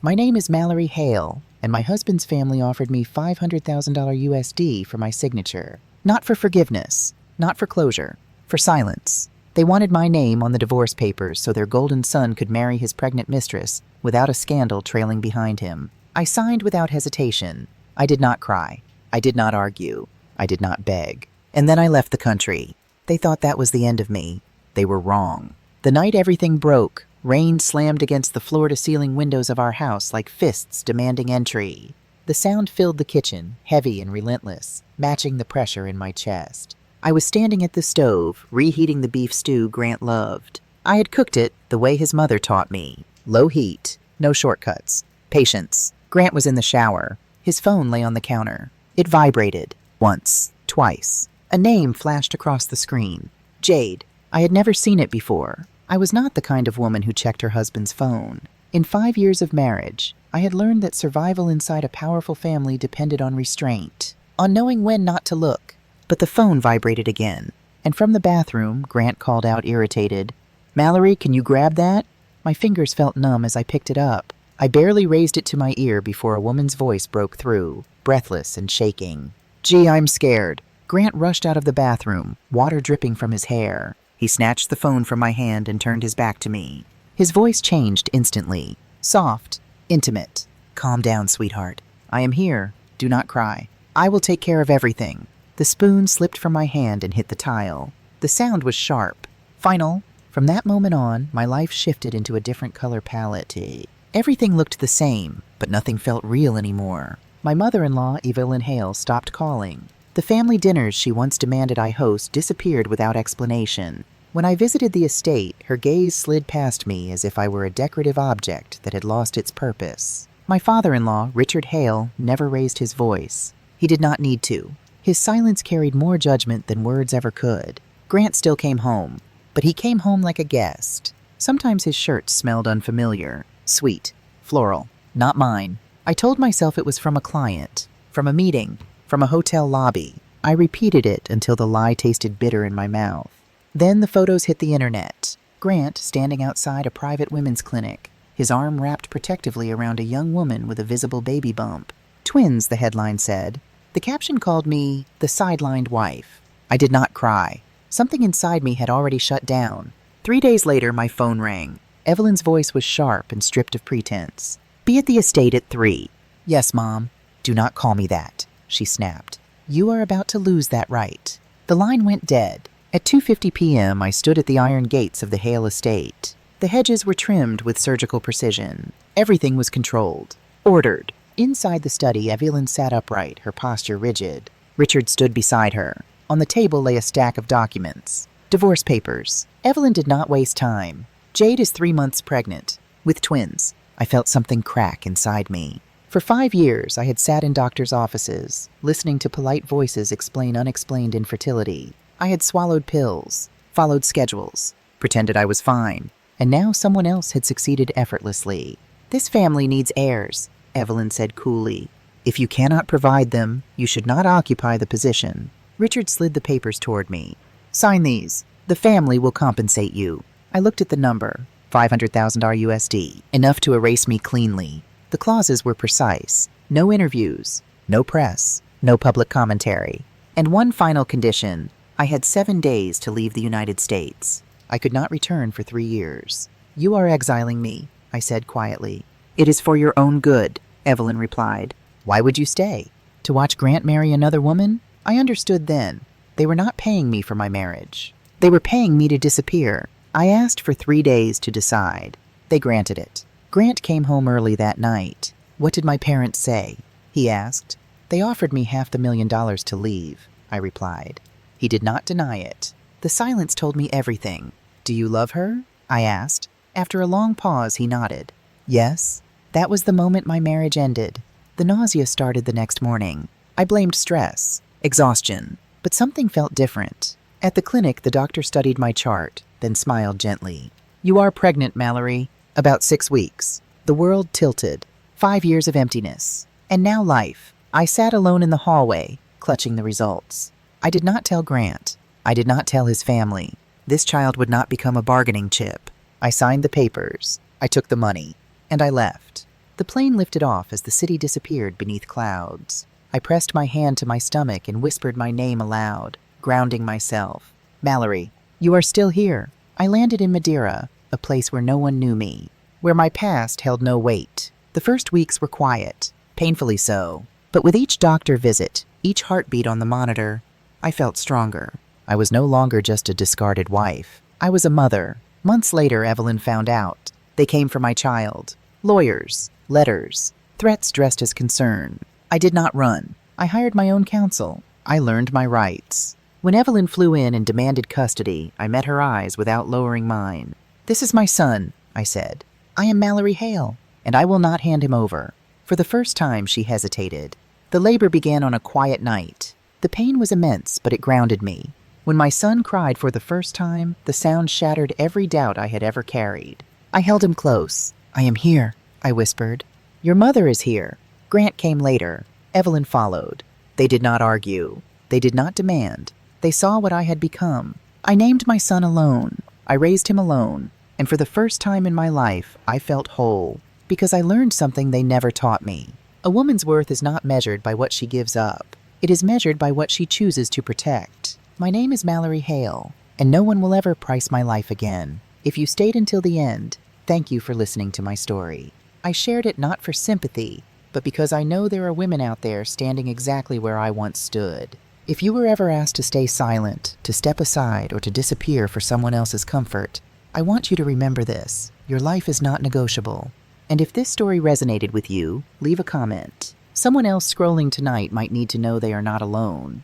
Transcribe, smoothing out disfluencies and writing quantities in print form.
My name is Mallory Hale, and my husband's family offered me $500,000 USD for my signature. Not for forgiveness, not for closure, for silence. They wanted my name on the divorce papers so their golden son could marry his pregnant mistress without a scandal trailing behind him. I signed without hesitation. I did not cry. I did not argue. I did not beg. And then I left the country. They thought that was the end of me. They were wrong. The night everything broke, rain slammed against the floor-to-ceiling windows of our house like fists demanding entry. The sound filled the kitchen, heavy and relentless, matching the pressure in my chest. I was standing at the stove, reheating the beef stew Grant loved. I had cooked it the way his mother taught me. Low heat, no shortcuts, patience. Grant was in the shower. His phone lay on the counter. It vibrated. Once, twice. A name flashed across the screen. Jade. I had never seen it before. I was not the kind of woman who checked her husband's phone. In 5 years of marriage, I had learned that survival inside a powerful family depended on restraint, on knowing when not to look. But the phone vibrated again, and from the bathroom, Grant called out irritated, "Mallory, can you grab that?" My fingers felt numb as I picked it up. I barely raised it to my ear before a woman's voice broke through, breathless and shaking. "Gee, I'm scared." Grant rushed out of the bathroom, water dripping from his hair. He snatched the phone from my hand and turned his back to me. His voice changed instantly. Soft, intimate. "Calm down, sweetheart. I am here. Do not cry. I will take care of everything." The spoon slipped from my hand and hit the tile. The sound was sharp. Final. From that moment on, my life shifted into a different color palette. Everything looked the same, but nothing felt real anymore. My mother-in-law, Evelyn Hale, stopped calling. The family dinners she once demanded I host disappeared without explanation. When I visited the estate, her gaze slid past me as if I were a decorative object that had lost its purpose. My father-in-law, Richard Hale, never raised his voice. He did not need to. His silence carried more judgment than words ever could. Grant still came home, but he came home like a guest. Sometimes his shirt smelled unfamiliar, sweet, floral, not mine. I told myself it was from a client, from a meeting, from a hotel lobby. I repeated it until the lie tasted bitter in my mouth. Then the photos hit the internet. Grant standing outside a private women's clinic, his arm wrapped protectively around a young woman with a visible baby bump. Twins, the headline said. The caption called me the sidelined wife. I did not cry. Something inside me had already shut down. 3 days later, my phone rang. Evelyn's voice was sharp and stripped of pretense. "Be at the estate at 3. "Yes, Mom." "Do not call me that," she snapped. "You are about to lose that right." The line went dead. At 2:50 p.m., I stood at the iron gates of the Hale estate. The hedges were trimmed with surgical precision. Everything was controlled, ordered. Inside the study, Evelyn sat upright, her posture rigid. Richard stood beside her. On the table lay a stack of documents. Divorce papers. Evelyn did not waste time. Jade is 3 months pregnant, with twins. I felt something crack inside me. For 5 years, I had sat in doctors' offices, listening to polite voices explain unexplained infertility. I had swallowed pills, followed schedules, pretended I was fine, and now someone else had succeeded effortlessly. "This family needs heirs," Evelyn said coolly. "If you cannot provide them, you should not occupy the position." Richard slid the papers toward me. "Sign these. The family will compensate you." I looked at the number, $500,000 USD, enough to erase me cleanly. The clauses were precise. No interviews, no press, no public commentary. And one final condition. I had 7 days to leave the United States. I could not return for 3 years. "You are exiling me," I said quietly. "It is for your own good," Evelyn replied. "Why would you stay? To watch Grant marry another woman?" I understood then. They were not paying me for my marriage. They were paying me to disappear. I asked for 3 days to decide. They granted it. Grant came home early that night. "What did my parents say?" he asked. "They offered me $500,000 to leave," I replied. He did not deny it. The silence told me everything. "Do you love her?" I asked. After a long pause, he nodded. "Yes." That was the moment my marriage ended. The nausea started the next morning. I blamed stress, exhaustion, but something felt different. At the clinic, the doctor studied my chart, then smiled gently. "You are pregnant, Mallory. About 6 weeks." The world tilted. 5 years of emptiness. And now life. I sat alone in the hallway, clutching the results. I did not tell Grant. I did not tell his family. This child would not become a bargaining chip. I signed the papers. I took the money. And I left. The plane lifted off as the city disappeared beneath clouds. I pressed my hand to my stomach and whispered my name aloud, grounding myself. Mallory, you are still here. I landed in Madeira, a place where no one knew me, where my past held no weight. The first weeks were quiet, painfully so. But with each doctor visit, each heartbeat on the monitor, I felt stronger. I was no longer just a discarded wife. I was a mother. Months later, Evelyn found out. They came for my child. Lawyers, letters, threats dressed as concern. I did not run. I hired my own counsel. I learned my rights. When Evelyn flew in and demanded custody, I met her eyes without lowering mine. "This is my son," I said. "I am Mallory Hale, and I will not hand him over." For the first time, she hesitated. The labor began on a quiet night. The pain was immense, but it grounded me. When my son cried for the first time, the sound shattered every doubt I had ever carried. I held him close. "I am here," I whispered. "Your mother is here." Grant came later. Evelyn followed. They did not argue. They did not demand. They saw what I had become. I named my son alone. I raised him alone. And for the first time in my life, I felt whole, because I learned something they never taught me. A woman's worth is not measured by what she gives up. It is measured by what she chooses to protect. My name is Mallory Hale, and no one will ever price my life again. If you stayed until the end, thank you for listening to my story. I shared it not for sympathy, but because I know there are women out there standing exactly where I once stood. If you were ever asked to stay silent, to step aside, or to disappear for someone else's comfort, I want you to remember this. Your life is not negotiable. And if this story resonated with you, leave a comment. Someone else scrolling tonight might need to know they are not alone.